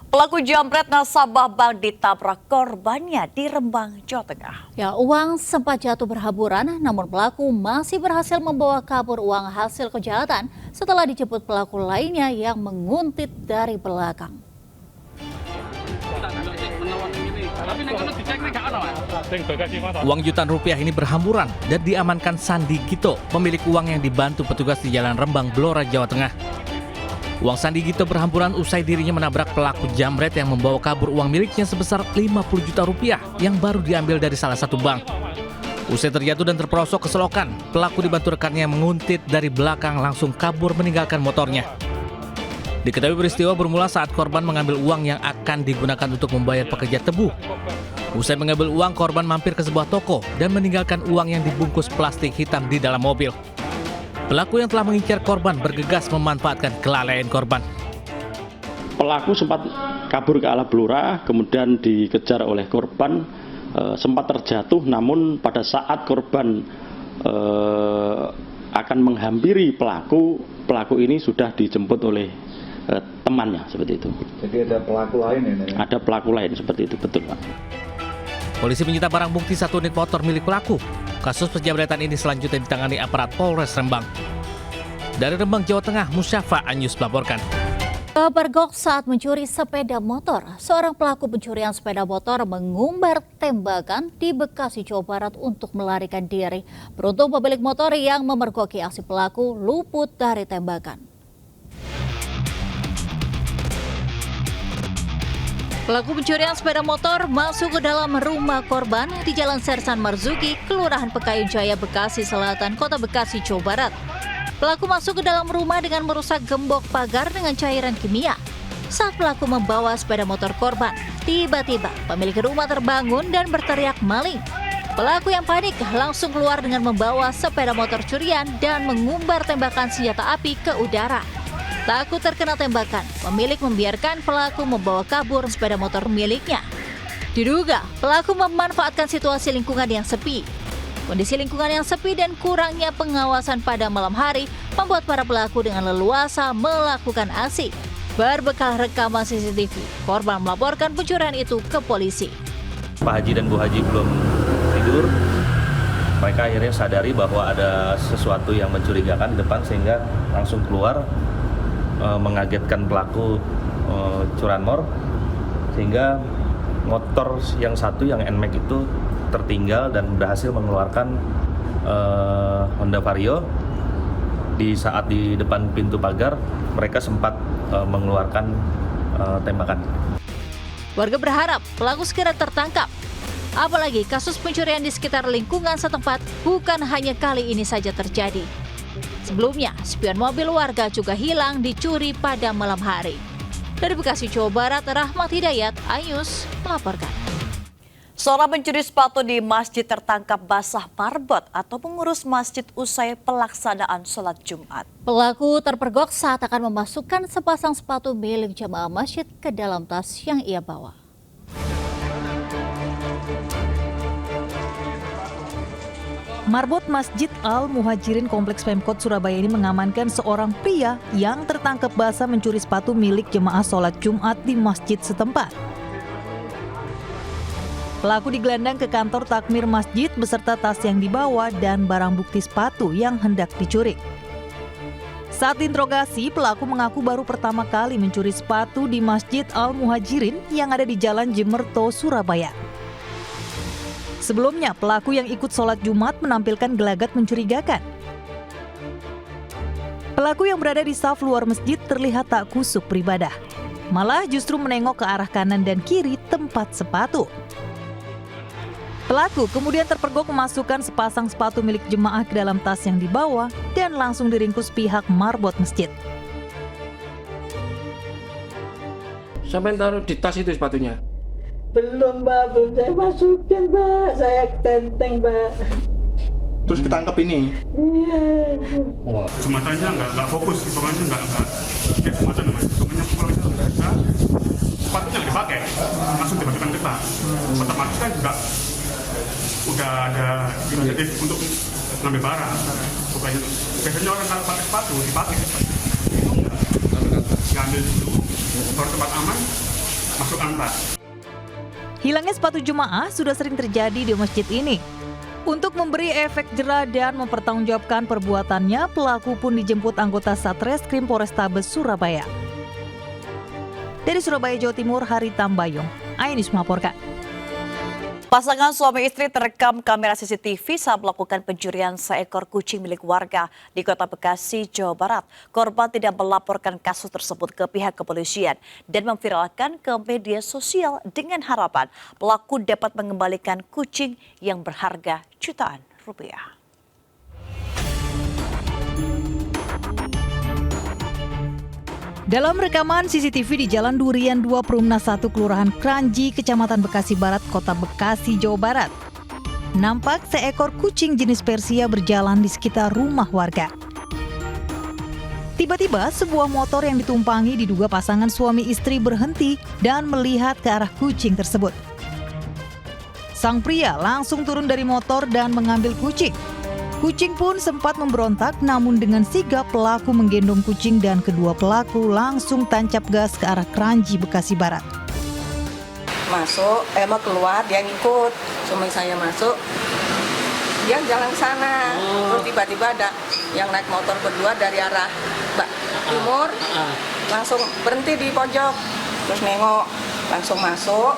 Pelaku jambret nasabah bank ditabrak korbannya di Rembang, Jawa Tengah. Ya, uang sempat jatuh berhamburan, namun pelaku masih berhasil membawa kabur uang hasil kejahatan setelah dijemput pelaku lainnya yang menguntit dari belakang. Uang jutaan rupiah ini berhamburan dan diamankan Sandi Gito, pemilik uang yang dibantu petugas di Jalan Rembang, Blora, Jawa Tengah. Uang Sandi Gito berhamburan usai dirinya menabrak pelaku jambret yang membawa kabur uang miliknya sebesar 50 juta rupiah yang baru diambil dari salah satu bank. Usai terjatuh dan terperosok ke selokan, pelaku dibantu rekannya yang menguntit dari belakang langsung kabur meninggalkan motornya. Diketahui peristiwa bermula saat korban mengambil uang yang akan digunakan untuk membayar pekerja tebu. Usai mengambil uang, korban mampir ke sebuah toko dan meninggalkan uang yang dibungkus plastik hitam di dalam mobil. Pelaku yang telah mengincar korban bergegas memanfaatkan kelalaian korban. Pelaku sempat kabur ke arah Blora, kemudian dikejar oleh korban, sempat terjatuh, namun pada saat korban akan menghampiri pelaku ini sudah dijemput oleh temannya, seperti itu. Jadi ada pelaku lain ya? Ada pelaku lain, seperti itu, betul Pak. Polisi menyita barang bukti 1 unit motor milik pelaku. Kasus penjambretan ini selanjutnya ditangani aparat Polres Rembang. Dari Rembang, Jawa Tengah, Musyafa Anyus melaporkan. Kepergok saat mencuri sepeda motor. Seorang pelaku pencurian sepeda motor mengumbar tembakan di Bekasi, Jawa Barat untuk melarikan diri. Beruntung pemilik motor yang memergoki aksi pelaku luput dari tembakan. Pelaku pencurian sepeda motor masuk ke dalam rumah korban di Jalan Sersan Marzuki, Kelurahan Pekayun Jaya, Bekasi Selatan, Kota Bekasi, Jawa Barat. Pelaku masuk ke dalam rumah dengan merusak gembok pagar dengan cairan kimia. Saat pelaku membawa sepeda motor korban, tiba-tiba pemilik rumah terbangun dan berteriak maling. Pelaku yang panik langsung keluar dengan membawa sepeda motor curian dan mengumbar tembakan senjata api ke udara. Takut terkena tembakan, pemilik membiarkan pelaku membawa kabur sepeda motor miliknya. Diduga, pelaku memanfaatkan situasi lingkungan yang sepi. Kondisi lingkungan yang sepi dan kurangnya pengawasan pada malam hari membuat para pelaku dengan leluasa melakukan aksi. Berbekal rekaman CCTV, korban melaporkan pencurian itu ke polisi. Pak Haji dan Bu Haji belum tidur. Mereka akhirnya sadari bahwa ada sesuatu yang mencurigakan di depan sehingga langsung keluar, mengagetkan pelaku curanmor, sehingga motor yang satu yang NMAX itu tertinggal dan berhasil mengeluarkan Honda Vario. Di saat di depan pintu pagar mereka sempat mengeluarkan tembakan. Warga berharap pelaku segera tertangkap. Apalagi kasus pencurian di sekitar lingkungan setempat bukan hanya kali ini saja terjadi. Sebelumnya, spion mobil warga juga hilang dicuri pada malam hari. Dari Bekasi, Jawa Barat, Rahmat Hidayat, Anyus melaporkan. Seorang pencuri sepatu di masjid tertangkap basah marbot atau pengurus masjid usai pelaksanaan sholat Jumat. Pelaku terpergok saat akan memasukkan sepasang sepatu milik jamaah masjid ke dalam tas yang ia bawa. Marbot Masjid Al-Muhajirin Kompleks Pemkot Surabaya ini mengamankan seorang pria yang tertangkap basah mencuri sepatu milik jemaah sholat Jumat di masjid setempat. Pelaku digelandang ke kantor takmir masjid beserta tas yang dibawa dan barang bukti sepatu yang hendak dicuri. Saat diinterogasi, pelaku mengaku baru pertama kali mencuri sepatu di Masjid Al-Muhajirin yang ada di Jalan Jemerto, Surabaya. Sebelumnya, pelaku yang ikut sholat Jumat menampilkan gelagat mencurigakan. Pelaku yang berada di saf luar masjid terlihat tak kusuk beribadah. Malah justru menengok ke arah kanan dan kiri tempat sepatu. Pelaku kemudian terpergok memasukkan sepasang sepatu milik jemaah ke dalam tas yang dibawa dan langsung diringkus pihak marbot masjid. Sampai taruh di tas itu sepatunya? Belum Mbak, belum saya masukin Mbak, saya tenteng Mbak. Terus ketangkep ini? Iya. Jumatannya nggak fokus, hitungannya nggak kayak Jumatan namanya. Hitungannya kalau itu nggak bisa, sepatunya nggak dipakai, langsung dimasukkan ke tas. Otomatis kan juga udah ada inisiatif untuk ngambil barang. Bukannya biasanya orang kalau pakai sepatu dipakai, itu nggak ambil dulu, baru tempat aman, masuk angka. Hilangnya sepatu jemaah sudah sering terjadi di masjid ini. Untuk memberi efek jera dan mempertanggungjawabkan perbuatannya, pelaku pun dijemput anggota Satreskrim Polrestabes Surabaya. Dari Surabaya, Jawa Timur, Hari Tambayong, Ainis melaporkan. Pasangan suami istri terekam kamera CCTV saat melakukan pencurian seekor kucing milik warga di Kota Bekasi, Jawa Barat. Korban tidak melaporkan kasus tersebut ke pihak kepolisian dan memviralkan ke media sosial dengan harapan pelaku dapat mengembalikan kucing yang berharga jutaan rupiah. Dalam rekaman CCTV di Jalan Durian 2 Perumna 1 Kelurahan Kranji, Kecamatan Bekasi Barat, Kota Bekasi, Jawa Barat, nampak seekor kucing jenis Persia berjalan di sekitar rumah warga. Tiba-tiba sebuah motor yang ditumpangi diduga pasangan suami istri berhenti dan melihat ke arah kucing tersebut. Sang pria langsung turun dari motor dan mengambil kucing. Kucing pun sempat memberontak, namun dengan sigap pelaku menggendong kucing dan kedua pelaku langsung tancap gas ke arah Kranji, Bekasi Barat. Masuk, mau keluar, dia ngikut. Suami saya masuk, dia jalan ke sana. Terus tiba-tiba ada yang naik motor berdua dari arah timur, langsung berhenti di pojok. Terus nengok, langsung masuk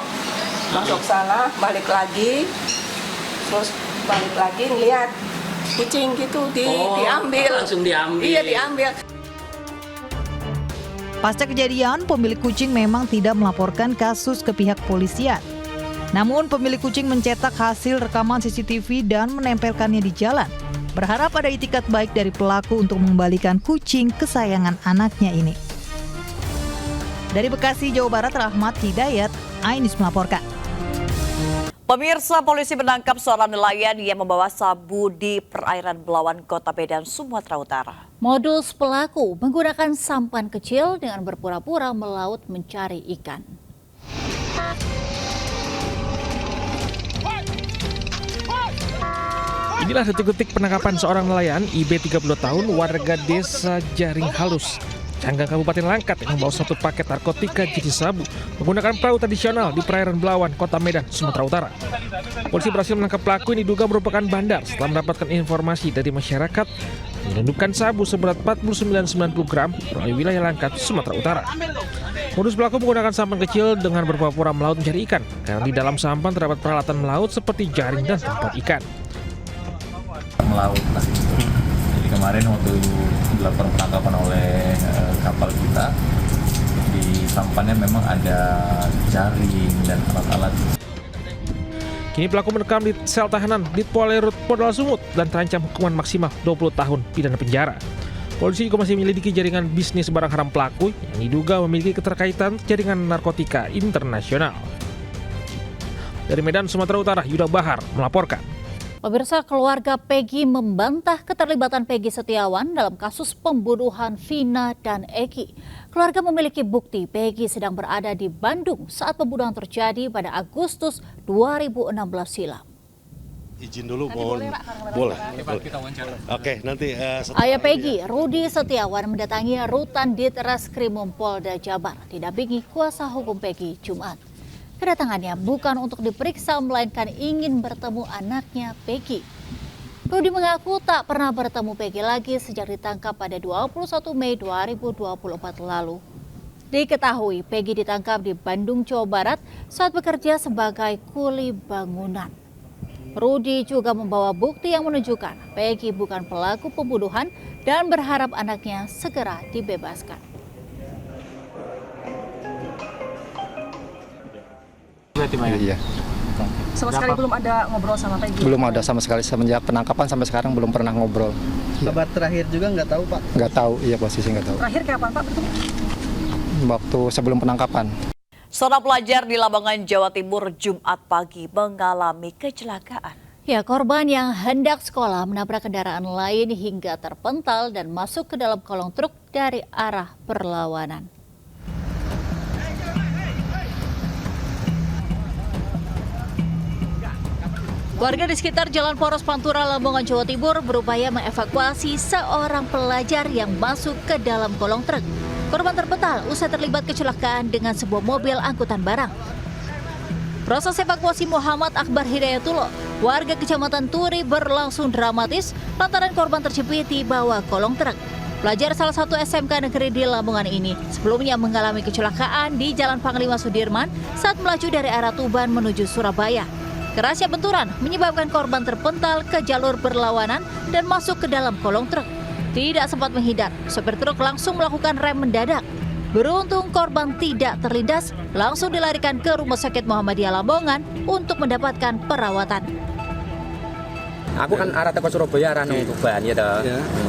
sana, balik lagi, terus balik lagi ngeliat kucing gitu diambil. Langsung diambil. Iya, diambil. Pasca kejadian, pemilik kucing memang tidak melaporkan kasus ke pihak polisian. Namun pemilik kucing mencetak hasil rekaman CCTV dan menempelkannya di jalan. Berharap ada itikat baik dari pelaku untuk mengembalikan kucing kesayangan anaknya ini. Dari Bekasi, Jawa Barat, Rahmat Hidayat, Ainis melaporkan. Pemirsa, polisi menangkap seorang nelayan yang membawa sabu di perairan Belawan, Kota Medan, Sumatera Utara. Modus pelaku menggunakan sampan kecil dengan berpura-pura melaut mencari ikan. Inilah detik-detik penangkapan seorang nelayan IB 30 tahun warga desa Jaring Halus, Canggang, Kabupaten Langkat yang membawa satu paket narkotika jenis sabu menggunakan perahu tradisional di perairan Belawan, Kota Medan, Sumatera Utara. Polisi berhasil menangkap pelaku yang diduga merupakan bandar setelah mendapatkan informasi dari masyarakat menyelundupkan sabu seberat 49,90 gram melalui wilayah Langkat, Sumatera Utara. Modus pelaku menggunakan sampan kecil dengan berpura-pura melaut mencari ikan karena di dalam sampan terdapat peralatan melaut seperti jaring dan tempat ikan. Melaut lah. Jadi kemarin waktu dilakukan penangkapan oleh kapal kita, di sampannya memang ada jaring dan alat-alat. Kini pelaku mendekam di sel tahanan di Polerut Polda Sumut dan terancam hukuman maksimal 20 tahun pidana penjara. Polisi juga masih menyelidiki jaringan bisnis barang haram pelaku yang diduga memiliki keterkaitan jaringan narkotika internasional. Dari Medan, Sumatera Utara, Yuda Bahar melaporkan. Pemirsa, keluarga Peggy membantah keterlibatan Peggy Setiawan dalam kasus pembunuhan Vina dan Eki. Keluarga memiliki bukti Peggy sedang berada di Bandung saat pembunuhan terjadi pada Agustus 2016 silam. Izin dulu, boleh. Oke, nanti. Ayah Peggy, Rudi Setiawan, mendatangi rutan Ditreskrimum Polda Jabar, didampingi kuasa hukum Peggy Jumat. Kedatangannya bukan untuk diperiksa, melainkan ingin bertemu anaknya Peggy. Rudi mengaku tak pernah bertemu Peggy lagi sejak ditangkap pada 21 Mei 2024 lalu. Diketahui Peggy ditangkap di Bandung, Jawa Barat saat bekerja sebagai kuli bangunan. Rudi juga membawa bukti yang menunjukkan Peggy bukan pelaku pembunuhan dan berharap anaknya segera dibebaskan. Iya. Sama sekali belum ada ngobrol sama Peggy? Belum ada sama sekali, semenjak penangkapan sampai sekarang belum pernah ngobrol. Kabar terakhir juga nggak tahu, Pak? Nggak tahu, iya posisi nggak tahu. Terakhir kapan, Pak, bertemu? Waktu sebelum penangkapan. Seorang pelajar di Lamongan, Jawa Timur, Jumat pagi mengalami kecelakaan. Ya, korban yang hendak sekolah menabrak kendaraan lain hingga terpental dan masuk ke dalam kolong truk dari arah berlawanan. Warga di sekitar Jalan Poros Pantura, Lamongan, Jawa Timur berupaya mengevakuasi seorang pelajar yang masuk ke dalam kolong truk. Korban terpental usai terlibat kecelakaan dengan sebuah mobil angkutan barang. Proses evakuasi Muhammad Akbar Hidayatullah, warga Kecamatan Turi, berlangsung dramatis lantaran korban terjepit di bawah kolong truk. Pelajar salah satu SMK negeri di Lamongan ini sebelumnya mengalami kecelakaan di Jalan Panglima Sudirman saat melaju dari arah Tuban menuju Surabaya. Kerasnya benturan menyebabkan korban terpental ke jalur berlawanan dan masuk ke dalam kolong truk. Tidak sempat menghindar, sopir truk langsung melakukan rem mendadak. Beruntung korban tidak terlindas, langsung dilarikan ke Rumah Sakit Muhammadiyah Lamongan untuk mendapatkan perawatan. Aku kan arah teko Surabaya arah nang Tuban ya toh.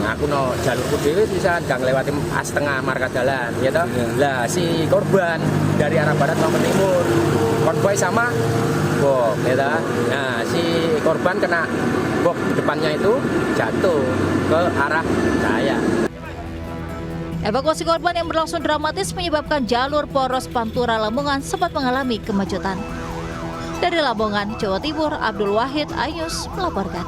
Aku no jalurku dhewe bisa ndang lewati setengah marka dalan ya toh. Lah si korban dari arah barat mau ke timur. Konvoy sama bok ya toh. Nah, si korban kena bok depannya itu jatuh ke arah saya. Evakuasi korban yang berlangsung dramatis menyebabkan jalur poros Pantura Lamongan sempat mengalami kemacetan. Dari Lamongan, Jawa Timur, Abdul Wahid Ayus melaporkan.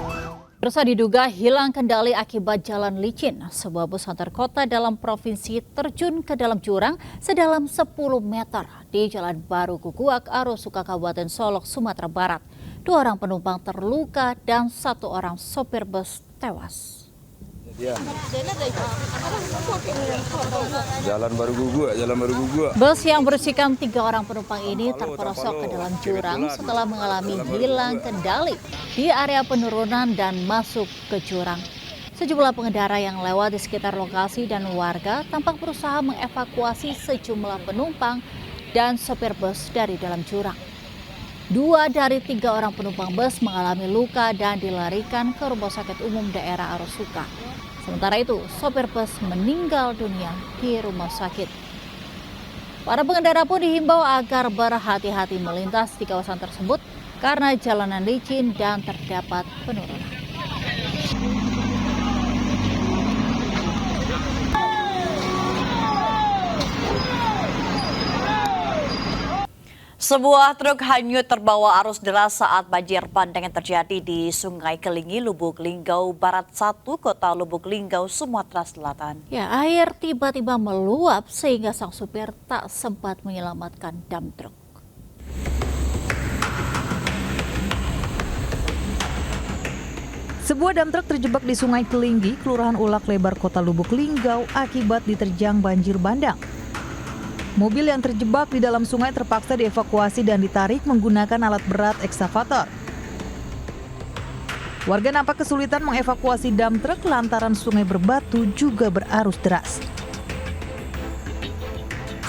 Pemirsa, diduga hilang kendali akibat jalan licin. Sebuah bus antar kota dalam provinsi terjun ke dalam jurang sedalam 10 meter di Jalan Baru Kukuak, Arosuka, Kabupaten Solok, Sumatera Barat. 2 orang penumpang terluka dan 1 orang sopir bus tewas. Jalan Baru Guguk. Bus yang berisikan 3 orang penumpang ini terperosok ke dalam jurang setelah mengalami hilang kendali di area penurunan dan masuk ke jurang. Sejumlah pengendara yang lewat di sekitar lokasi dan warga tampak berusaha mengevakuasi sejumlah penumpang dan sopir bus dari dalam jurang. 2 dari 3 orang penumpang bus mengalami luka dan dilarikan ke Rumah Sakit Umum Daerah Arosuka. Sementara itu, sopir bus meninggal dunia di rumah sakit. Para pengendara pun dihimbau agar berhati-hati melintas di kawasan tersebut karena jalanan licin dan terdapat penurunan. Sebuah truk hanyut terbawa arus deras saat banjir bandang yang terjadi di Sungai Kelingi, Lubuk Linggau Barat 1, Kota Lubuk Linggau, Sumatera Selatan. Ya, air tiba-tiba meluap sehingga sang supir tak sempat menyelamatkan dam truk. Sebuah dam truk terjebak di Sungai Kelingi, Kelurahan Ulak Lebar, Kota Lubuk Linggau akibat diterjang banjir bandang. Mobil yang terjebak di dalam sungai terpaksa dievakuasi dan ditarik menggunakan alat berat ekskavator. Warga nampak kesulitan mengevakuasi dam truk lantaran sungai berbatu juga berarus deras.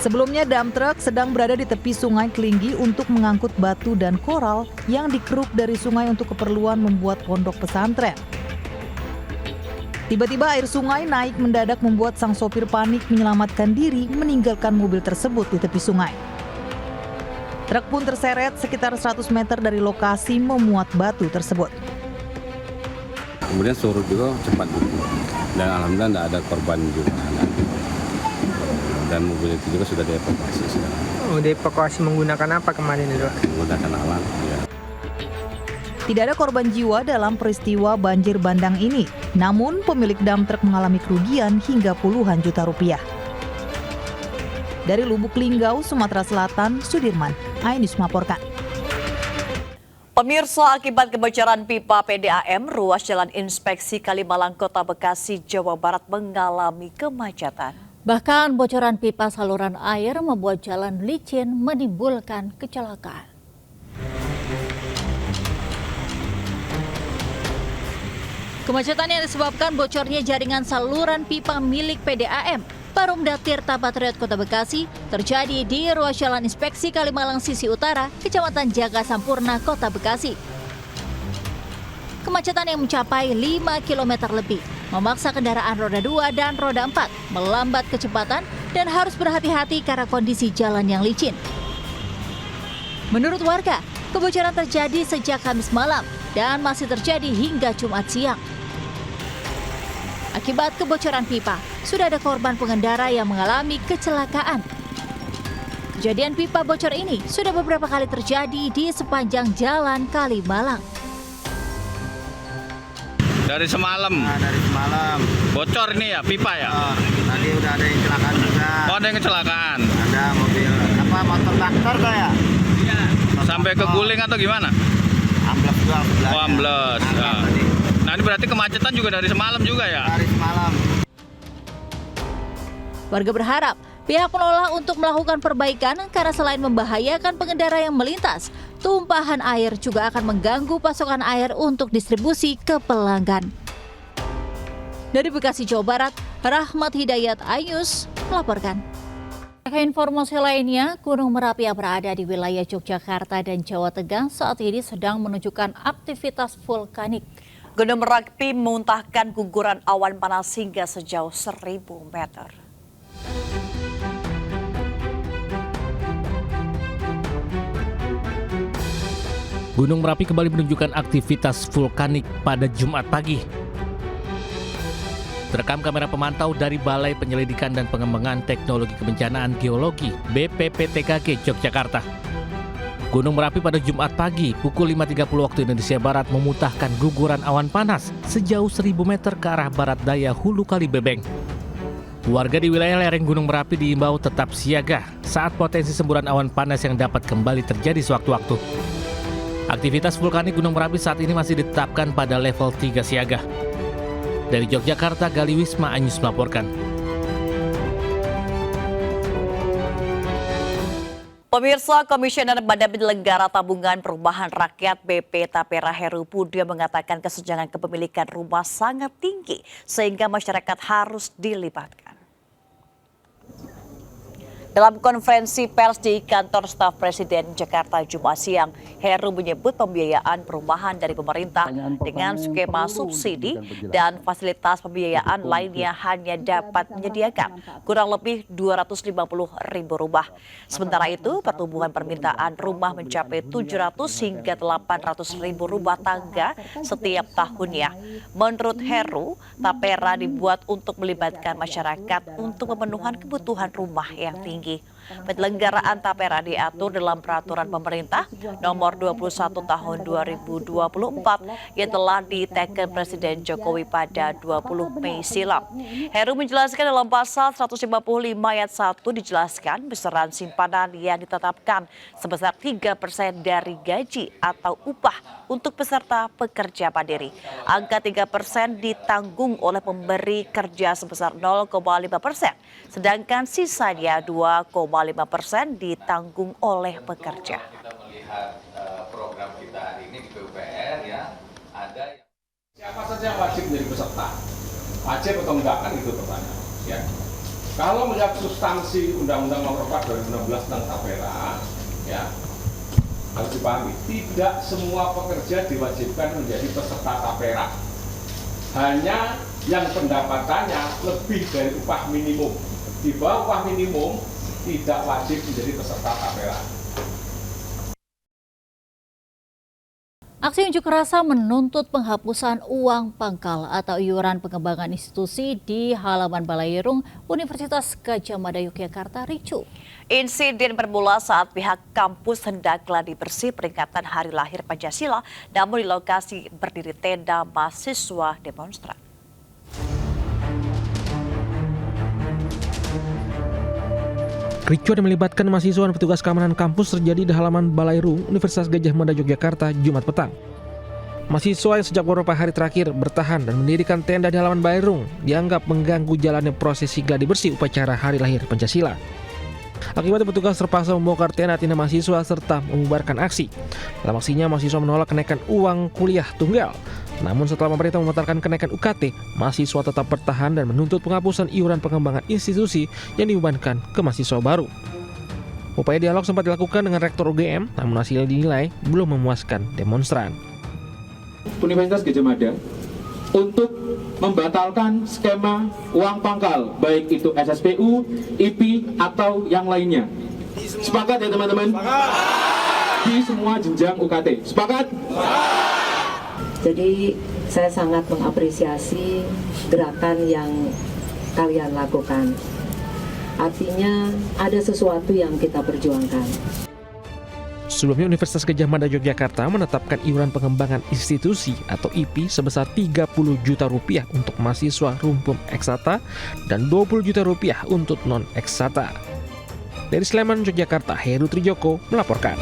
Sebelumnya dam truk sedang berada di tepi Sungai Kelingi untuk mengangkut batu dan koral yang dikeruk dari sungai untuk keperluan membuat pondok pesantren. Tiba-tiba air sungai naik mendadak membuat sang sopir panik menyelamatkan diri meninggalkan mobil tersebut di tepi sungai. Truk pun terseret sekitar 100 meter dari lokasi memuat batu tersebut. Kemudian surut juga cepat dan alhamdulillah tidak ada korban juga. Dan mobil itu juga sudah dievakuasi sekarang. Oh, dievakuasi menggunakan apa kemarin itu? Menggunakan alat. Ya. Tidak ada korban jiwa dalam peristiwa banjir bandang ini. Namun pemilik dam truk mengalami kerugian hingga puluhan juta rupiah. Dari Lubuk Linggau, Sumatera Selatan, Sudirman, Ainus melaporkan. Pemirsa, akibat kebocoran pipa PDAM, ruas Jalan Inspeksi Kalimalang, Kota Bekasi, Jawa Barat mengalami kemacetan. Bahkan bocoran pipa saluran air membuat jalan licin menimbulkan kecelakaan. Kemacetan yang disebabkan bocornya jaringan saluran pipa milik PDAM Parumda Tirta Patriot Kota Bekasi terjadi di ruas Jalan Inspeksi Kalimalang sisi utara, Kecamatan Jaga Sampurna, Kota Bekasi. Kemacetan yang mencapai 5 km lebih memaksa kendaraan roda 2 dan roda 4 melambat kecepatan dan harus berhati-hati karena kondisi jalan yang licin. Menurut warga, kebocoran terjadi sejak Kamis malam dan masih terjadi hingga Jumat siang. Akibat kebocoran pipa, sudah ada korban pengendara yang mengalami kecelakaan. Kejadian pipa bocor ini sudah beberapa kali terjadi di sepanjang Jalan Kalimalang. Dari semalam. Bocor ini ya, pipa ya? Tadi udah ada yang kecelakaan juga. Oh, ada yang kecelakaan? Ada mobil, motor traktor kayak? Iya. Sampai keguling atau gimana? Ambles juga. Oh, ambles. Nah, ini berarti kemacetan juga dari semalam juga ya? Dari semalam. Warga berharap pihak pengelola untuk melakukan perbaikan karena selain membahayakan pengendara yang melintas, tumpahan air juga akan mengganggu pasokan air untuk distribusi ke pelanggan. Dari Bekasi, Jawa Barat, Rahmat Hidayat Ayus melaporkan. Informasi lainnya, Gunung Merapi yang berada di wilayah Yogyakarta dan Jawa Tengah saat ini sedang menunjukkan aktivitas vulkanik. Gunung Merapi memuntahkan guguran awan panas hingga sejauh 1.000 meter. Gunung Merapi kembali menunjukkan aktivitas vulkanik pada Jumat pagi. Terekam kamera pemantau dari Balai Penyelidikan dan Pengembangan Teknologi Kebencanaan Geologi BPPTKG Yogyakarta. Gunung Merapi pada Jumat pagi pukul 5.30 waktu Indonesia Barat memuntahkan guguran awan panas sejauh 1.000 meter ke arah barat daya Hulu Kali Bebeng. Warga di wilayah lereng Gunung Merapi diimbau tetap siaga saat potensi semburan awan panas yang dapat kembali terjadi sewaktu-waktu. Aktivitas vulkanik Gunung Merapi saat ini masih ditetapkan pada level 3 siaga. Dari Yogyakarta, Gali Wisma Anyus melaporkan. Pemirsa, Komisioner Badan Penyelenggara Tabungan Perumahan Rakyat BP Tapera Heru Pudia mengatakan kesenjangan kepemilikan rumah sangat tinggi sehingga masyarakat harus dilibatkan. Dalam konferensi pers di kantor staf Presiden Jakarta Jumat siang, Heru menyebut pembiayaan perumahan dari pemerintah dengan skema subsidi dan fasilitas pembiayaan lainnya hanya dapat menyediakan kurang lebih 250.000 rumah. Sementara itu, pertumbuhan permintaan rumah mencapai 700 hingga 800.000 rumah tangga setiap tahunnya. Menurut Heru, Tapera dibuat untuk melibatkan masyarakat untuk pemenuhan kebutuhan rumah yang tinggi. Penyelenggaraan Tapera diatur dalam peraturan pemerintah nomor 21 tahun 2024 yang telah diteken Presiden Jokowi pada 20 Mei silam. Heru menjelaskan dalam pasal 155 ayat 1 dijelaskan besaran simpanan yang ditetapkan sebesar 3% dari gaji atau upah untuk peserta pekerja mandiri. Angka 3% ditanggung oleh pemberi kerja sebesar 0,5%, sedangkan sisanya 2,5% ditanggung oleh pekerja. Kita melihat program kita hari ini di PUPR ya, ada siapa saja yang wajib menjadi peserta, wajib atau enggak kan itu pertanyaan. Ya. Kalau melihat substansi Undang-Undang Nomor 4 2016 tentang Tapera, ya harus dipahami tidak semua pekerja diwajibkan menjadi peserta Tapera. Hanya yang pendapatannya lebih dari upah minimum, di bawah upah minimum tidak wajib menjadi peserta Tapera. Aksi unjuk rasa menuntut penghapusan uang pangkal atau iuran pengembangan institusi di halaman Balairung Universitas Gadjah Mada Yogyakarta ricuh. Insiden bermula saat pihak kampus hendak gladi bersih peringatan Hari Lahir Pancasila, namun di lokasi berdiri tenda mahasiswa demonstran. Ricuh yang melibatkan mahasiswa dan petugas keamanan kampus terjadi di halaman Balairung Universitas Gadjah Mada Yogyakarta Jumat petang. Mahasiswa yang sejak beberapa hari terakhir bertahan dan mendirikan tenda di halaman Balairung dianggap mengganggu jalannya prosesi gladi bersih upacara Hari Lahir Pancasila. Akibatnya petugas terpaksa membongkar tenda mahasiswa serta membubarkan aksi. Dalam aksinya, mahasiswa menolak kenaikan uang kuliah tunggal. Namun setelah pemerintah membatalkan kenaikan UKT, mahasiswa tetap bertahan dan menuntut penghapusan iuran pengembangan institusi yang dibebankan ke mahasiswa baru. Upaya dialog sempat dilakukan dengan Rektor UGM, namun hasilnya dinilai belum memuaskan demonstran. Universitas Gadjah Mada untuk membatalkan skema uang pangkal, baik itu SSPU, IP, atau yang lainnya. Sepakat ya teman-teman? Di semua jenjang UKT. Sepakat? Jadi saya sangat mengapresiasi gerakan yang kalian lakukan. Artinya ada sesuatu yang kita perjuangkan. Sebelumnya Universitas Gadjah Mada Yogyakarta menetapkan iuran pengembangan institusi atau IP sebesar 30 juta rupiah untuk mahasiswa rumpun eksata dan 20 juta rupiah untuk non-eksata. Dari Sleman, Yogyakarta, Heru Trijoko melaporkan.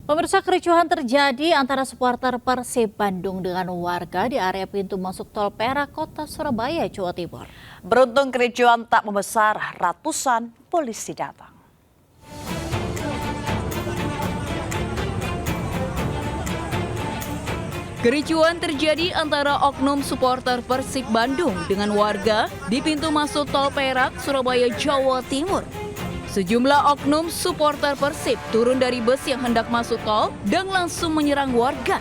Pemirsa, kericuhan terjadi antara supporter Persib Bandung dengan warga di area pintu masuk Tol Perak, Kota Surabaya, Jawa Timur. Beruntung kericuhan tak membesar, ratusan polisi datang. Kericuhan terjadi antara oknum supporter Persib Bandung dengan warga di pintu masuk Tol Perak, Surabaya, Jawa Timur. Sejumlah oknum supporter Persib turun dari bus yang hendak masuk tol dan langsung menyerang warga.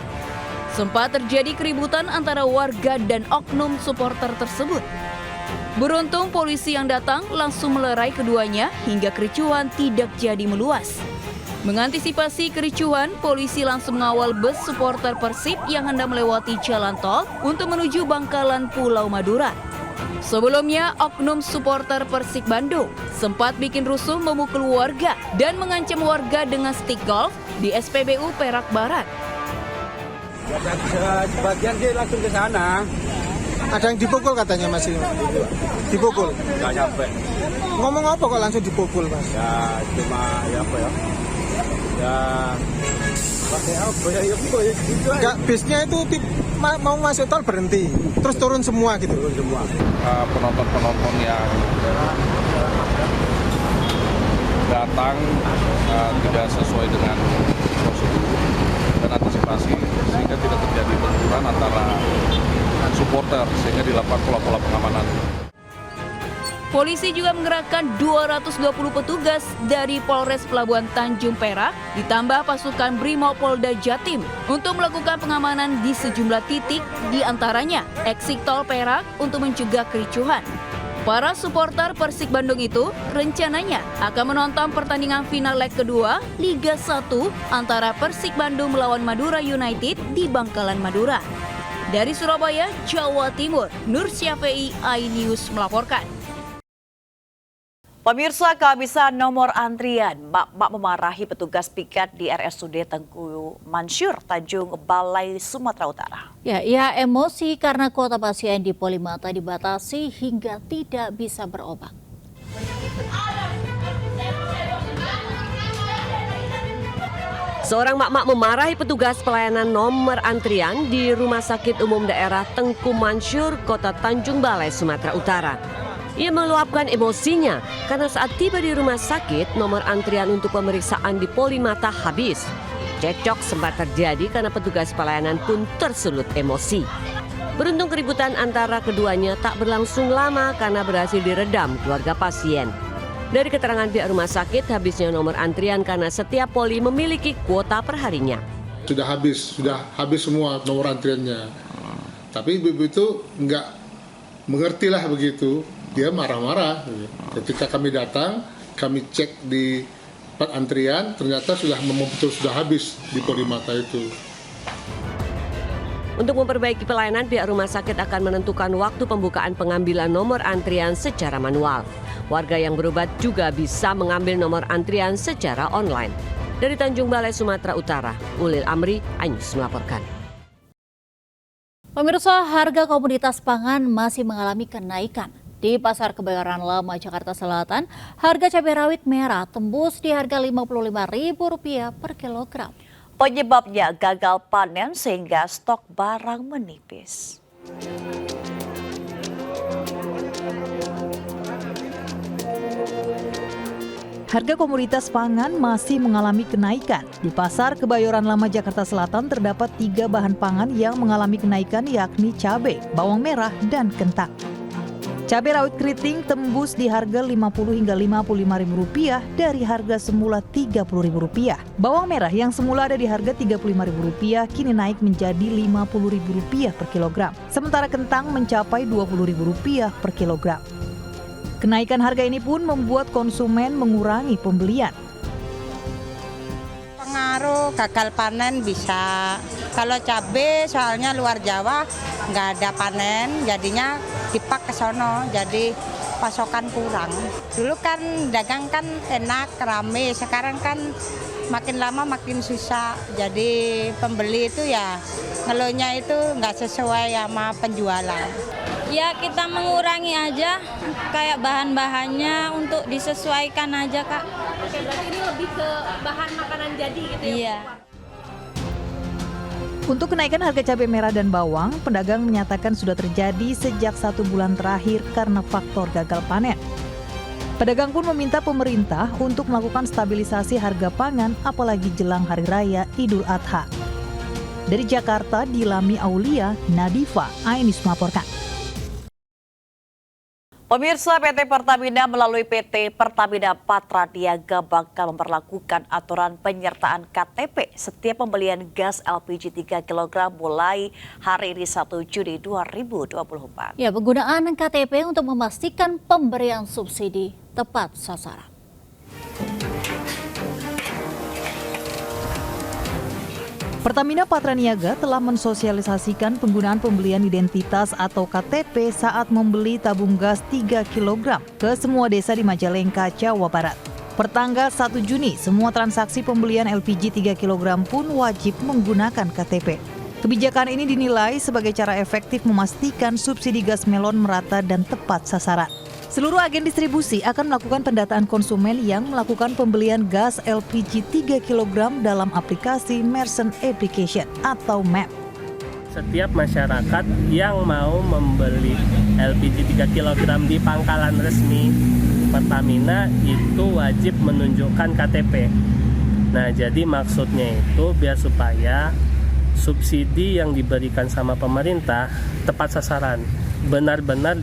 Sempat terjadi keributan antara warga dan oknum supporter tersebut. Beruntung polisi yang datang langsung melerai keduanya hingga kericuhan tidak jadi meluas. Mengantisipasi kericuhan, polisi langsung mengawal bus supporter Persib yang hendak melewati jalan tol untuk menuju Bangkalan, Pulau Madura. Sebelumnya, oknum supporter Persib Bandung sempat bikin rusuh memukul warga dan mengancam warga dengan stik golf di SPBU Perak Barat. Sebagian sih langsung ke sana. Ada yang dipukul katanya masih. Dipukul? Nggak nyampe. Ngomong apa kok langsung dipukul, Mas? Ya cuma ya apa ya? Ya pakai apa ya? Enggak, bisnya itu mau masuk tol berhenti, terus turun semua gitu. Turun semua. Penonton yang datang tidak sesuai dengan prosedur dan antisipasi sehingga tidak terjadi benturan antara supporter sehingga dilakukan pola-pola pengamanan. Polisi juga mengerahkan 220 petugas dari Polres Pelabuhan Tanjung Perak ditambah pasukan Brimopolda Jatim untuk melakukan pengamanan di sejumlah titik, di antaranya eksit Tol Perak untuk mencegah kericuhan. Para supporter Persib Bandung itu rencananya akan menonton pertandingan final leg kedua Liga 1 antara Persib Bandung melawan Madura United di Bangkalan, Madura. Dari Surabaya, Jawa Timur, Nur Syafei, iNews melaporkan. Pemirsa, kehabisan nomor antrian, mak-mak memarahi petugas piket di RSUD Tengku Mansyur, Tanjung Balai, Sumatera Utara. Ya, ia emosi karena kuota pasien di Polimata dibatasi hingga tidak bisa berobat. Seorang mak-mak memarahi petugas pelayanan nomor antrian di Rumah Sakit Umum Daerah Tengku Mansyur, Kota Tanjung Balai, Sumatera Utara. Ia meluapkan emosinya karena saat tiba di rumah sakit, nomor antrian untuk pemeriksaan di Polimata habis. Cekcok sempat terjadi karena petugas pelayanan pun tersulut emosi. Beruntung keributan antara keduanya tak berlangsung lama karena berhasil diredam keluarga pasien. Dari keterangan pihak rumah sakit, habisnya nomor antrian karena setiap poli memiliki kuota perharinya. Sudah habis semua nomor antriannya. Tapi ibu itu nggak mengertilah begitu. Dia marah-marah. Ketika kami datang, kami cek di tempat antrian, ternyata sudah habis di Polimata itu. Untuk memperbaiki pelayanan, pihak rumah sakit akan menentukan waktu pembukaan pengambilan nomor antrian secara manual. Warga yang berobat juga bisa mengambil nomor antrian secara online. Dari Tanjung Balai, Sumatera Utara, Ulil Amri, iNews melaporkan. Pemirsa, harga komoditas pangan masih mengalami kenaikan. Di Pasar Kebayoran Lama, Jakarta Selatan, harga cabai rawit merah tembus di harga Rp55.000 per kilogram. Penyebabnya gagal panen sehingga stok barang menipis. Harga komoditas pangan masih mengalami kenaikan. Di Pasar Kebayoran Lama, Jakarta Selatan terdapat 3 bahan pangan yang mengalami kenaikan, yakni cabai, bawang merah, dan kentang. Cabai rawit keriting tembus di harga Rp50 hingga Rp55.000 dari harga semula Rp30.000. Bawang merah yang semula ada di harga Rp35.000 kini naik menjadi Rp50.000 per kilogram. Sementara kentang mencapai Rp20.000 per kilogram. Kenaikan harga ini pun membuat konsumen mengurangi pembelian. Pengaruh gagal panen bisa. Kalau cabai soalnya luar Jawa nggak ada panen, jadinya dipak ke sono. Jadi pasokan kurang. Dulu kan dagang kan enak, rame, sekarang kan makin lama makin susah. Jadi pembeli itu ya ngeluhnya itu nggak sesuai sama penjualan. Ya kita mengurangi aja kayak bahan-bahannya untuk disesuaikan aja Kak. Oke, berarti ini lebih ke bahan makanan jadi gitu ya? Iya. Untuk kenaikan harga cabai merah dan bawang, pedagang menyatakan sudah terjadi sejak 1 bulan terakhir karena faktor gagal panen. Pedagang pun meminta pemerintah untuk melakukan stabilisasi harga pangan apalagi jelang Hari Raya Idul Adha. Dari Jakarta, Dilami Aulia, Nadifa, Ainus melaporkan. Pemirsa, PT Pertamina melalui PT Pertamina Patra Niaga bakal memperlakukan aturan penyertaan KTP setiap pembelian gas LPG 3 kg mulai hari ini 1 Juni 2024. Ya, penggunaan KTP untuk memastikan pemberian subsidi tepat sasaran. Pertamina Patra Niaga telah mensosialisasikan penggunaan pembelian identitas atau KTP saat membeli tabung gas 3 kg ke semua desa di Majalengka, Jawa Barat. Pertanggal 1 Juni, semua transaksi pembelian LPG 3 kg pun wajib menggunakan KTP. Kebijakan ini dinilai sebagai cara efektif memastikan subsidi gas melon merata dan tepat sasaran. Seluruh agen distribusi akan melakukan pendataan konsumen yang melakukan pembelian gas LPG 3 kg dalam aplikasi Merchant Application atau MAP. Setiap masyarakat yang mau membeli LPG 3 kg di pangkalan resmi Pertamina itu wajib menunjukkan KTP. Nah, jadi maksudnya itu biar supaya subsidi yang diberikan sama pemerintah tepat sasaran, benar-benar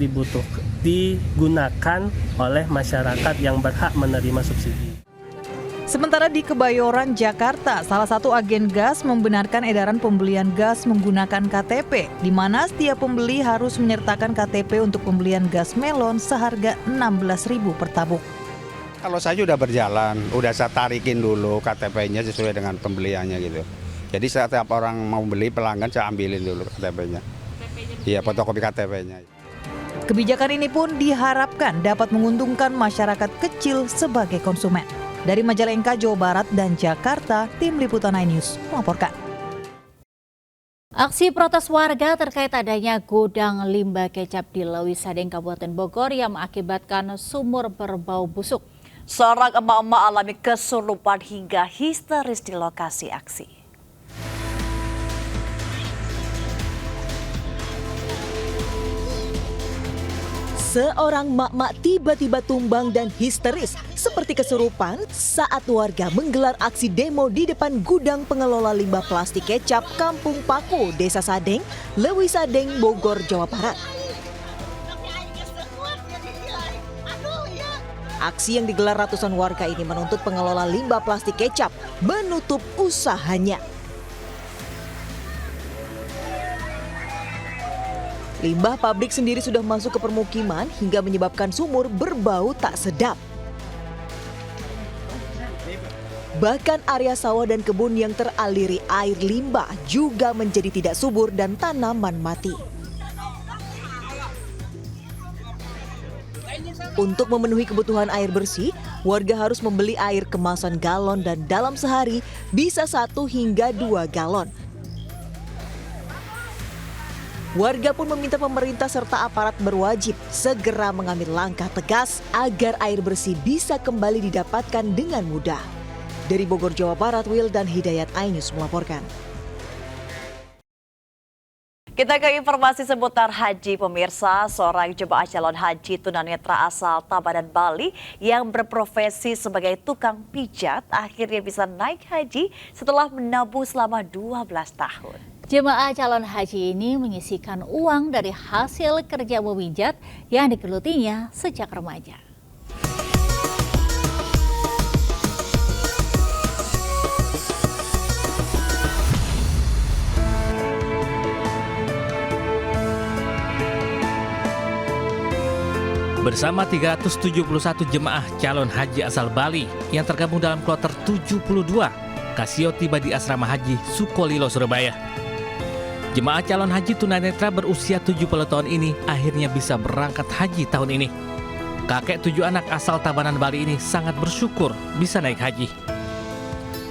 digunakan oleh masyarakat yang berhak menerima subsidi. Sementara di Kebayoran, Jakarta, salah satu agen gas membenarkan edaran pembelian gas menggunakan KTP, di mana setiap pembeli harus menyertakan KTP untuk pembelian gas melon seharga Rp16.000 per tabung. Kalau saya sudah berjalan, udah saya tarikin dulu KTP-nya sesuai dengan pembeliannya gitu. Jadi setiap orang mau beli pelanggan saya ambilin dulu KTP-nya. Iya, fotokopi KTP-nya. Kebijakan ini pun diharapkan dapat menguntungkan masyarakat kecil sebagai konsumen. Dari Majalengka, Jawa Barat dan Jakarta, Tim Liputan iNews melaporkan. Aksi protes warga terkait adanya gudang limbah kecap di Lewisadeng, Kabupaten Bogor yang mengakibatkan sumur berbau busuk. Seorang emak-emak alami kesurupan hingga histeris di lokasi aksi. Seorang mak-mak tiba-tiba tumbang dan histeris seperti kesurupan saat warga menggelar aksi demo di depan gudang pengelola limbah plastik kecap Kampung Paku, Desa Sadeng, Lewisadeng, Bogor, Jawa Barat. Aksi yang digelar ratusan warga ini menuntut pengelola limbah plastik kecap menutup usahanya. Limbah pabrik sendiri sudah masuk ke permukiman hingga menyebabkan sumur berbau tak sedap. Bahkan area sawah dan kebun yang teraliri air limbah juga menjadi tidak subur dan tanaman mati. Untuk memenuhi kebutuhan air bersih, warga harus membeli air kemasan galon dan dalam sehari bisa 1 hingga 2 galon. Warga pun meminta pemerintah serta aparat berwajib segera mengambil langkah tegas agar air bersih bisa kembali didapatkan dengan mudah. Dari Bogor, Jawa Barat, Wildan Hidayat, iNews melaporkan. Kita ke informasi seputar haji, pemirsa. Seorang jemaah calon haji tunanetra asal Tabanan, Bali yang berprofesi sebagai tukang pijat akhirnya bisa naik haji setelah menabung selama 12 tahun. Jemaah calon haji ini menyisihkan uang dari hasil kerja memijat yang digelutinya sejak remaja. Bersama 371 jemaah calon haji asal Bali yang tergabung dalam kloter 72, Kasio tiba di asrama haji Sukolilo, Surabaya. Jemaah calon haji tunanetra berusia 70 tahun ini akhirnya bisa berangkat haji tahun ini. Kakek 7 anak asal Tabanan, Bali ini sangat bersyukur bisa naik haji.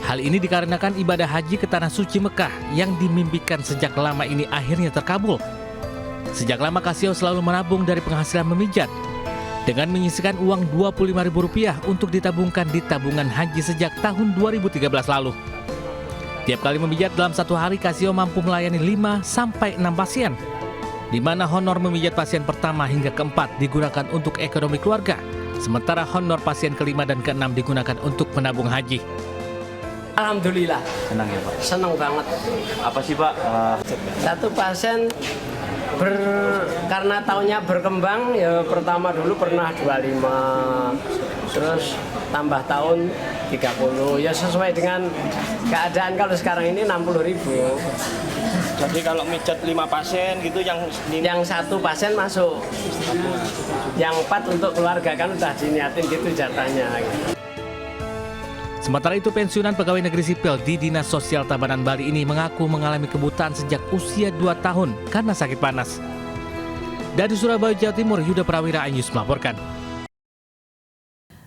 Hal ini dikarenakan ibadah haji ke Tanah Suci Mekah yang dimimpikan sejak lama ini akhirnya terkabul. Sejak lama Kasio selalu menabung dari penghasilan memijat, dengan menyisihkan uang Rp25.000 untuk ditabungkan di tabungan haji sejak tahun 2013 lalu. Tiap kali memijat dalam satu hari, Kasio mampu melayani 5-6 pasien, di mana honor memijat pasien pertama hingga keempat digunakan untuk ekonomi keluarga, sementara honor pasien kelima dan keenam digunakan untuk menabung haji. Alhamdulillah. Senang ya Pak? Senang banget. Apa sih Pak? Satu pasien karena tahunnya berkembang, ya pertama dulu pernah 25, terus tambah tahun 30, ya sesuai dengan keadaan. Kalau sekarang ini 60.000. Jadi kalau mijat 5 pasien gitu, yang satu pasien masuk, yang 4 untuk keluarga, kan udah diniatin gitu jatahnya gitu. Sementara itu, pensiunan pegawai negeri sipil di Dinas Sosial Tabanan, Bali ini mengaku mengalami kebutaan sejak usia 2 tahun karena sakit panas. Dari Surabaya, Jawa Timur, Yuda Prawira, iNews melaporkan.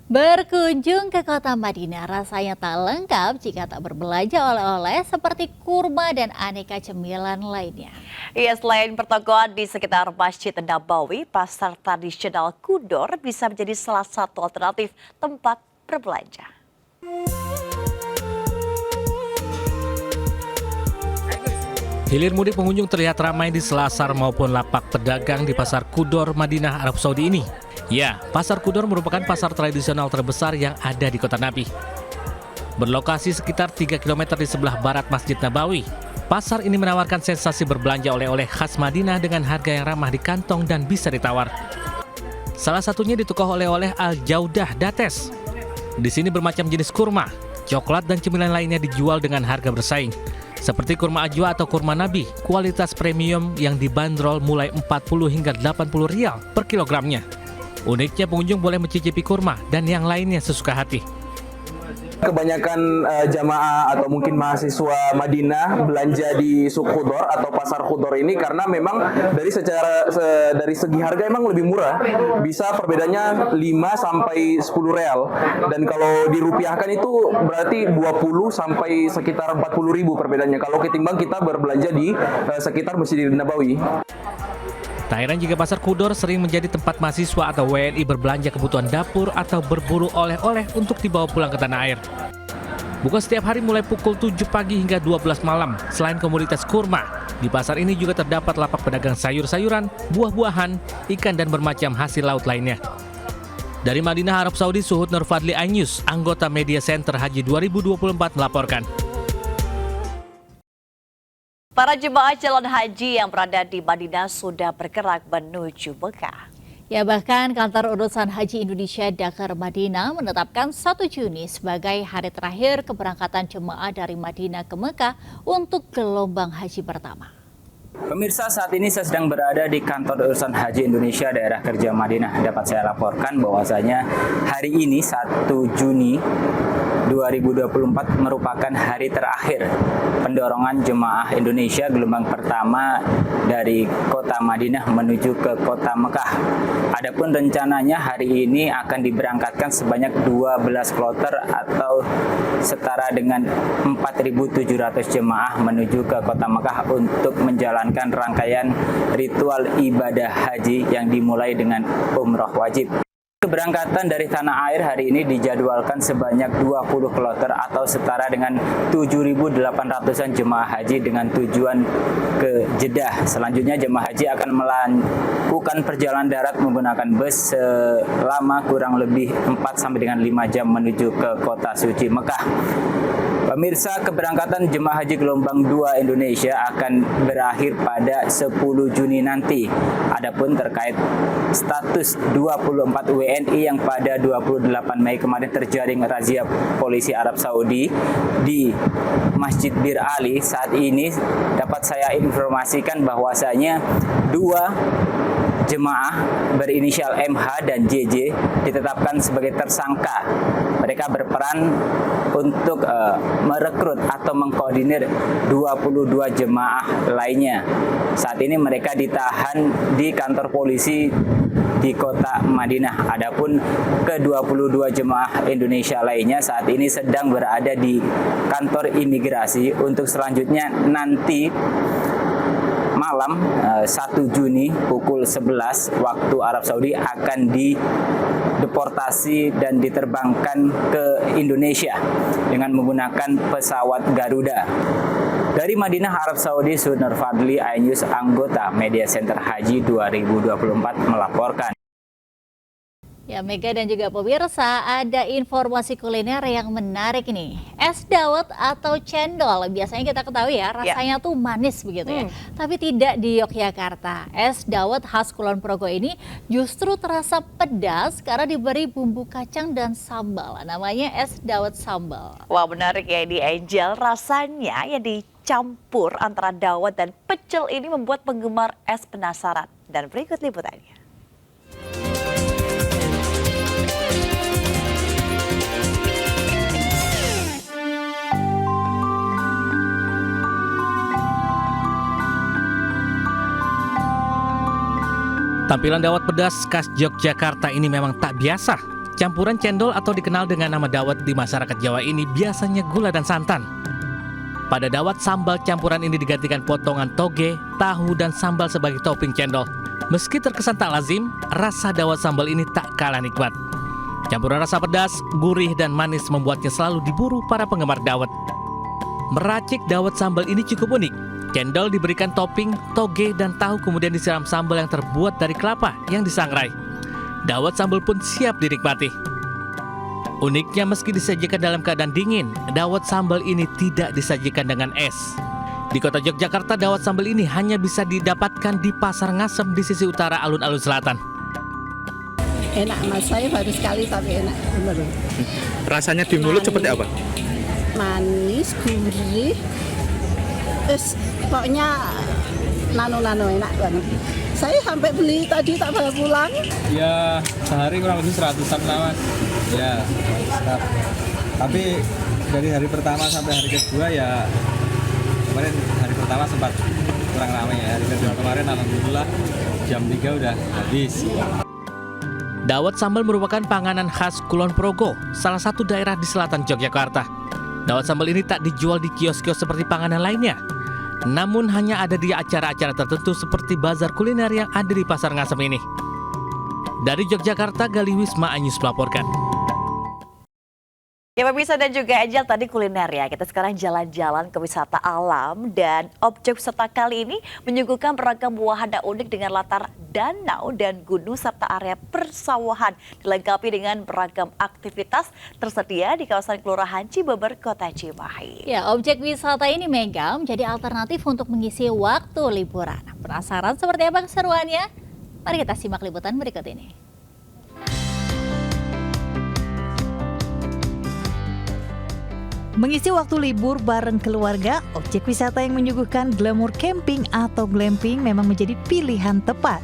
Berkunjung ke kota Madinah rasanya tak lengkap jika tak berbelanja oleh-oleh seperti kurma dan aneka cemilan lainnya. Iya, selain pertokoan di sekitar Masjid Nabawi, pasar tradisional Kudor bisa menjadi salah satu alternatif tempat berbelanja. Hilir mudik pengunjung terlihat ramai di selasar maupun lapak pedagang di Pasar Kudor, Madinah, Arab Saudi ini. Ya, Pasar Kudor merupakan pasar tradisional terbesar yang ada di Kota Nabi. Berlokasi sekitar 3 km di sebelah barat Masjid Nabawi, pasar ini menawarkan sensasi berbelanja oleh-oleh khas Madinah dengan harga yang ramah di kantong dan bisa ditawar. Salah satunya di toko oleh-oleh Al-Jaudah Dates. Di sini bermacam jenis kurma, coklat dan cemilan lainnya dijual dengan harga bersaing. Seperti kurma ajwa atau kurma Nabi, kualitas premium yang dibanderol mulai 40 hingga 80 rial per kilogramnya. Uniknya pengunjung boleh mencicipi kurma dan yang lainnya sesuka hati. Kebanyakan jamaah atau mungkin mahasiswa Madinah belanja di Suk Khudor atau Pasar Khudor ini karena memang dari segi harga emang lebih murah. Bisa perbedaannya 5 sampai 10 real. Dan kalau dirupiahkan itu berarti 20 sampai sekitar 40 ribu perbedaannya kalau ketimbang kita berbelanja di sekitar Masjid Nabawi. Tak heran jika Pasar Kudor sering menjadi tempat mahasiswa atau WNI berbelanja kebutuhan dapur atau berburu oleh-oleh untuk dibawa pulang ke tanah air. Buka setiap hari mulai pukul 7 pagi hingga 12 malam. Selain komoditas kurma, di pasar ini juga terdapat lapak pedagang sayur-sayuran, buah-buahan, ikan dan bermacam hasil laut lainnya. Dari Madinah, Arab Saudi, Suhud Nurfadli, iNews, anggota Media Center Haji 2024 melaporkan. Para jemaah calon haji yang berada di Madinah sudah bergerak menuju Mekah. Ya, bahkan kantor urusan haji Indonesia Dakar Madinah menetapkan 1 Juni sebagai hari terakhir keberangkatan jemaah dari Madinah ke Mekah untuk gelombang haji pertama. Pemirsa, saat ini saya sedang berada di kantor urusan haji Indonesia daerah kerja Madinah. Dapat saya laporkan bahwasanya hari ini 1 Juni 2024 merupakan hari terakhir pendorongan jemaah Indonesia gelombang pertama dari kota Madinah menuju ke kota Mekah. Adapun rencananya hari ini akan diberangkatkan sebanyak 12 kloter atau setara dengan 4.700 jemaah menuju ke kota Mekah untuk menjalankan rangkaian ritual ibadah haji yang dimulai dengan umroh wajib. Keberangkatan dari tanah air hari ini dijadwalkan sebanyak 20 kloter atau setara dengan 7.800-an jemaah haji dengan tujuan ke Jeddah. Selanjutnya jemaah haji akan melakukan perjalanan darat menggunakan bus selama kurang lebih 4 sampai dengan 5 jam menuju ke kota suci Mekah. Pemirsa, keberangkatan jemaah haji gelombang 2 Indonesia akan berakhir pada 10 Juni nanti. Adapun terkait status 24 WNI yang pada 28 Mei kemarin terjaring razia polisi Arab Saudi di Masjid Bir Ali, saat ini dapat saya informasikan bahwasanya 2 jemaah berinisial MH dan JJ ditetapkan sebagai tersangka. Mereka berperan untuk merekrut atau mengkoordinir 22 jemaah lainnya. Saat ini mereka ditahan di kantor polisi di di kota Madinah. Adapun ke-22 jemaah Indonesia lainnya saat ini sedang berada di kantor imigrasi untuk selanjutnya nanti malam 1 Juni pukul 11 waktu Arab Saudi akan dideportasi dan diterbangkan ke Indonesia dengan menggunakan pesawat Garuda. Dari Madinah, Arab Saudi, Sunur Fadli, iNews, anggota Media Center Haji 2024 melaporkan. Ya, Mega dan juga pemirsa, ada informasi kuliner yang menarik ini. Es dawet atau cendol, biasanya kita ketahui ya, rasanya tuh manis begitu ya. Tapi tidak di Yogyakarta. Es dawet khas Kulon Progo ini justru terasa pedas karena diberi bumbu kacang dan sambal. Namanya es dawet sambal. Wah, menarik ya di Angel. Rasanya ya dicampur antara dawet dan pecel ini membuat penggemar es penasaran. Dan berikut liputannya. Tampilan dawet pedas khas Yogyakarta ini memang tak biasa. Campuran cendol atau dikenal dengan nama dawet di masyarakat Jawa ini biasanya gula dan santan. Pada dawet, sambal campuran ini digantikan potongan toge, tahu, dan sambal sebagai topping cendol. Meski terkesan tak lazim, rasa dawet sambal ini tak kalah nikmat. Campuran rasa pedas, gurih, dan manis membuatnya selalu diburu para penggemar dawet. Meracik dawet sambal ini cukup unik. Cendol diberikan topping, toge, dan tahu kemudian disiram sambal yang terbuat dari kelapa yang disangrai. Dawet sambal pun siap dinikmati. Uniknya meski disajikan dalam keadaan dingin, dawet sambal ini tidak disajikan dengan es. Di kota Yogyakarta, dawet sambal ini hanya bisa didapatkan di Pasar Ngasem di sisi utara alun-alun selatan. Enak mas, saya baru sekali tapi enak bener. Rasanya di mulut seperti apa? Manis, gurih, pokoknya nano enak banget. Saya sampai beli tadi tak bawa pulang. Ya sehari kurang lebih 100-an lah mas. Ya, tapi dari hari pertama sampai hari kedua ya, kemarin hari pertama sempat kurang ramai ya. Hari kedua kemarin alhamdulillah jam 3 udah habis. Dawet sambal merupakan panganan khas Kulon Progo, salah satu daerah di selatan Yogyakarta. Dawet sambal ini tak dijual di kios-kios seperti panganan lainnya. Namun hanya ada di acara-acara tertentu seperti bazar kuliner yang ada di Pasar Ngasem ini. Dari Yogyakarta, Gali Wisma, iNews melaporkan. Ya pemirsa dan juga Angel, tadi kuliner ya. Kita sekarang jalan-jalan ke wisata alam dan objek wisata kali ini menyuguhkan beragam wahana unik dengan latar danau dan gunung serta area persawahan. Dilengkapi dengan beragam aktivitas tersedia di kawasan Kelurahan Cibeber, Kota Cimahi. Ya, objek wisata ini Mega menjadi alternatif untuk mengisi waktu liburan. Penasaran seperti apa keseruannya? Mari kita simak liputan berikut ini. Mengisi waktu libur bareng keluarga, objek wisata yang menyuguhkan glamour camping atau glamping memang menjadi pilihan tepat.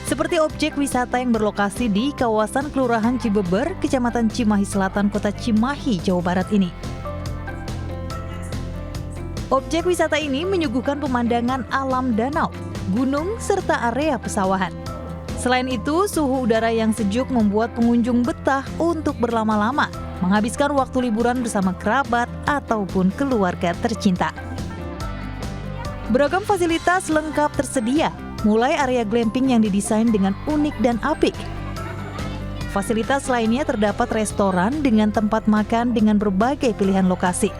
Seperti objek wisata yang berlokasi di kawasan Kelurahan Cibeber, Kecamatan Cimahi Selatan, Kota Cimahi, Jawa Barat ini. Objek wisata ini menyuguhkan pemandangan alam danau, gunung, serta area pesawahan. Selain itu, suhu udara yang sejuk membuat pengunjung betah untuk berlama-lama, menghabiskan waktu liburan bersama kerabat ataupun keluarga tercinta. Beragam fasilitas lengkap tersedia, mulai area glamping yang didesain dengan unik dan apik. Fasilitas lainnya terdapat restoran dengan tempat makan dengan berbagai pilihan lokasi.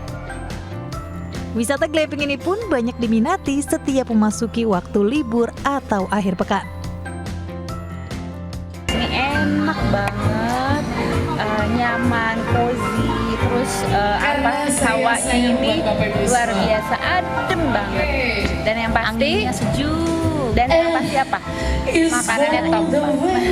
Wisata glamping ini pun banyak diminati setiap memasuki waktu libur atau akhir pekan. Ini enak banget, nyaman, cozy, terus sawahnya ini luar biasa, adem banget. Dan yang pasti sejuk. Dan yang pasti apa? Makanannya top.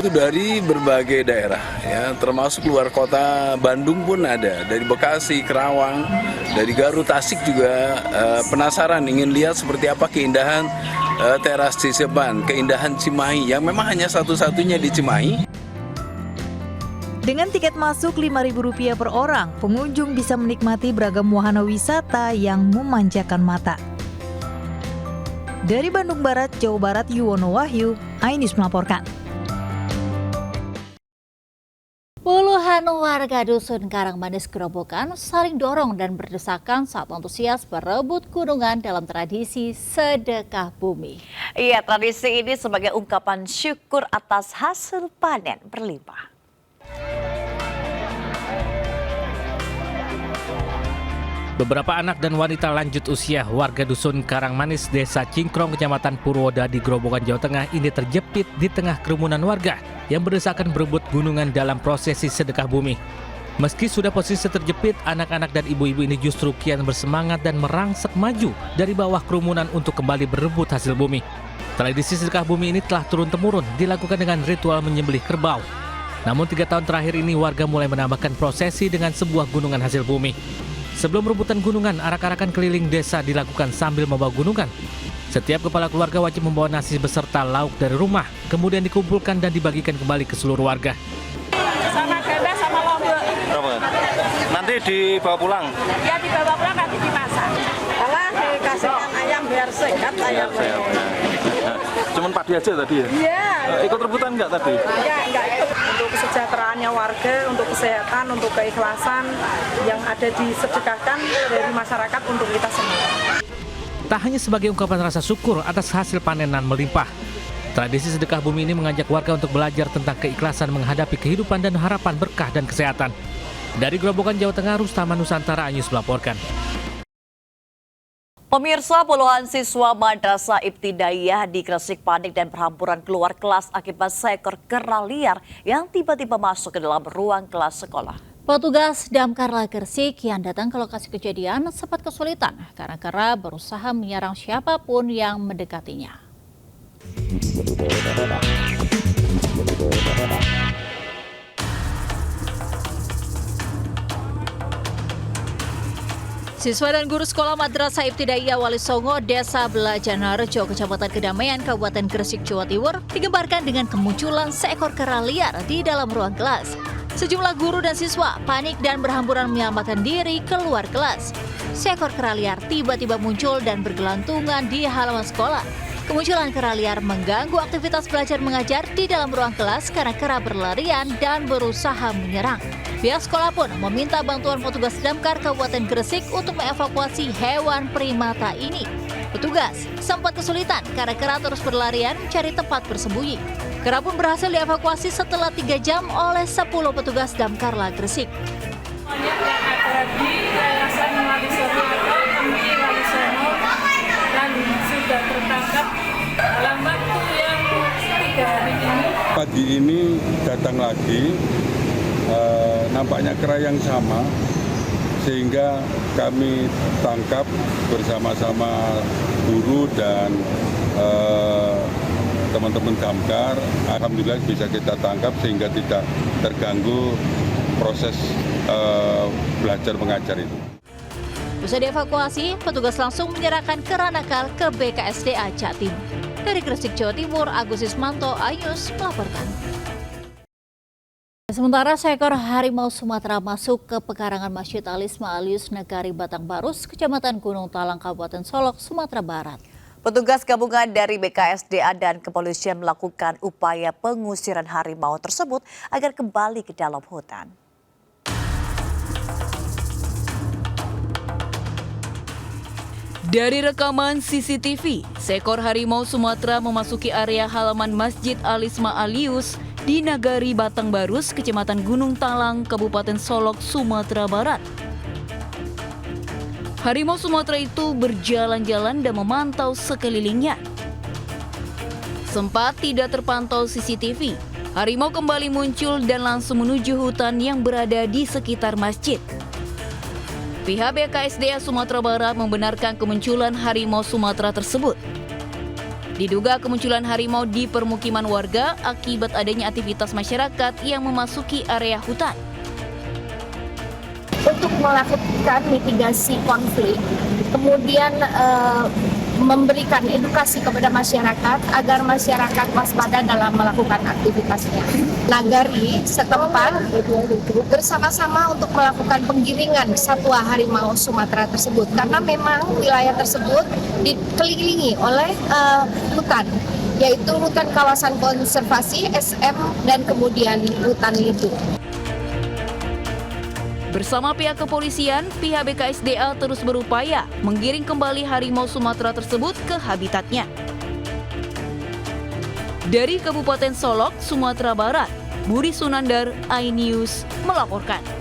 Itu dari berbagai daerah, ya, termasuk luar kota Bandung pun ada, dari Bekasi, Kerawang, dari Garut, Tasik juga penasaran ingin lihat seperti apa keindahan teras Ciseban, keindahan Cimahi yang memang hanya satu-satunya di Cimahi. Dengan tiket masuk Rp5.000 per orang, pengunjung bisa menikmati beragam wahana wisata yang memanjakan mata. Dari Bandung Barat, Jawa Barat, Yuwono Wahyu, Ainus melaporkan. Puluhan warga dusun Karangmanis Gerobokan saling dorong dan berdesakan saat antusias berebut gunungan dalam tradisi sedekah bumi. Iya, tradisi ini sebagai ungkapan syukur atas hasil panen berlimpah. Beberapa anak dan wanita lanjut usia warga dusun Karangmanis, Desa Cingkrong, Kecamatan Purwoda di Gerobokan, Jawa Tengah ini terjepit di tengah kerumunan warga yang berdesakan berebut gunungan dalam prosesi sedekah bumi. Meski sudah posisi terjepit, anak-anak dan ibu-ibu ini justru kian bersemangat dan merangsek maju dari bawah kerumunan untuk kembali berebut hasil bumi. Tradisi sedekah bumi ini telah turun-temurun dilakukan dengan ritual menyembelih kerbau. Namun 3 tahun terakhir ini warga mulai menambahkan prosesi dengan sebuah gunungan hasil bumi. Sebelum rebutan gunungan, arak-arakan keliling desa dilakukan sambil membawa gunungan. Setiap kepala keluarga wajib membawa nasi beserta lauk dari rumah, kemudian dikumpulkan dan dibagikan kembali ke seluruh warga. Sama ganda sama lombok. Berapa? Nanti dibawa pulang? Ya dibawa pulang nanti dimasak. Alah dikasih ayam biar sehat ayamnya. Cuman padi aja tadi ya? Iya. Ikut rebutan nggak tadi? Enggak ikut. Untuk kesejahteraannya warga, untuk kesehatan, untuk keikhlasan yang ada disedekahkan dari masyarakat untuk kita semua. Tak hanya sebagai ungkapan rasa syukur atas hasil panenan melimpah, tradisi sedekah bumi ini mengajak warga untuk belajar tentang keikhlasan menghadapi kehidupan dan harapan berkah dan kesehatan. Dari Gerobokan, Jawa Tengah, Rustama Nusantara, Anyus melaporkan. Pemirsa, puluhan siswa Madrasah Ibtidaiyah di Gresik panik dan berhamburan keluar kelas akibat seekor kera liar yang tiba-tiba masuk ke dalam ruang kelas sekolah. Petugas Damkar Gresik yang datang ke lokasi kejadian sempat kesulitan karena kera berusaha menyerang siapapun yang mendekatinya. Siswa dan guru sekolah Madrasah Ibtidaiyah Wali Songo, Desa Belajanarjo, Kecamatan Kedamaian, Kabupaten Gresik, Jawa Timur, digembarkan dengan kemunculan seekor kera liar di dalam ruang kelas. Sejumlah guru dan siswa panik dan berhamburan menyelamatkan diri keluar kelas. Seekor kera liar tiba-tiba muncul dan bergelantungan di halaman sekolah. Kemunculan kera liar mengganggu aktivitas belajar mengajar di dalam ruang kelas karena kera berlarian dan berusaha menyerang. Pihak sekolah pun meminta bantuan petugas Damkar Kabupaten Gresik untuk mengevakuasi hewan primata ini. Petugas sempat kesulitan karena kera terus berlarian mencari tempat bersembunyi. Kera pun berhasil dievakuasi setelah 3 jam oleh 10 petugas Damkar Gresik. Banyak yang ada di Yayasan Wali Songo atau MI Wali Songo dan sudah tertangkap dalam waktu yang 3 hari ini. Pagi ini datang lagi, nampaknya kera yang sama, sehingga kami tangkap bersama-sama guru dan teman-teman Damkar. Alhamdulillah bisa kita tangkap sehingga tidak terganggu proses belajar mengajar itu. Usai dievakuasi, petugas langsung menyerahkan kera nakal ke BKSDA Jatim. Dari Gresik, Jawa Timur, Agus Ismanto, Ayus melaporkan. Sementara seekor harimau Sumatera masuk ke pekarangan Masjid Alisma Alius Negari Batangbarus, Kecamatan Gunung Talang, Kabupaten Solok, Sumatera Barat. Petugas gabungan dari BKSDA dan kepolisian melakukan upaya pengusiran harimau tersebut agar kembali ke dalam hutan. Dari rekaman CCTV, seekor harimau Sumatera memasuki area halaman Masjid Alisma Alius di Nagari Batangbarus, Kecamatan Gunung Talang, Kabupaten Solok, Sumatera Barat. Harimau Sumatera itu berjalan-jalan dan memantau sekelilingnya. Sempat tidak terpantau CCTV, harimau kembali muncul dan langsung menuju hutan yang berada di sekitar masjid. Pihak BKSDA Sumatera Barat membenarkan kemunculan harimau Sumatera tersebut. Diduga kemunculan harimau di permukiman warga akibat adanya aktivitas masyarakat yang memasuki area hutan. Untuk melakukan mitigasi konflik, kemudian memberikan edukasi kepada masyarakat agar masyarakat waspada dalam melakukan aktivitasnya. Nagari setempat bersama-sama untuk melakukan penggiringan satwa harimau Sumatera tersebut karena memang wilayah tersebut dikelilingi oleh hutan yaitu hutan kawasan konservasi SM dan kemudian hutan lindung. Bersama pihak kepolisian, pihak BKSDA terus berupaya menggiring kembali harimau Sumatera tersebut ke habitatnya. Dari Kabupaten Solok, Sumatera Barat, Budi Sunandar, iNews melaporkan.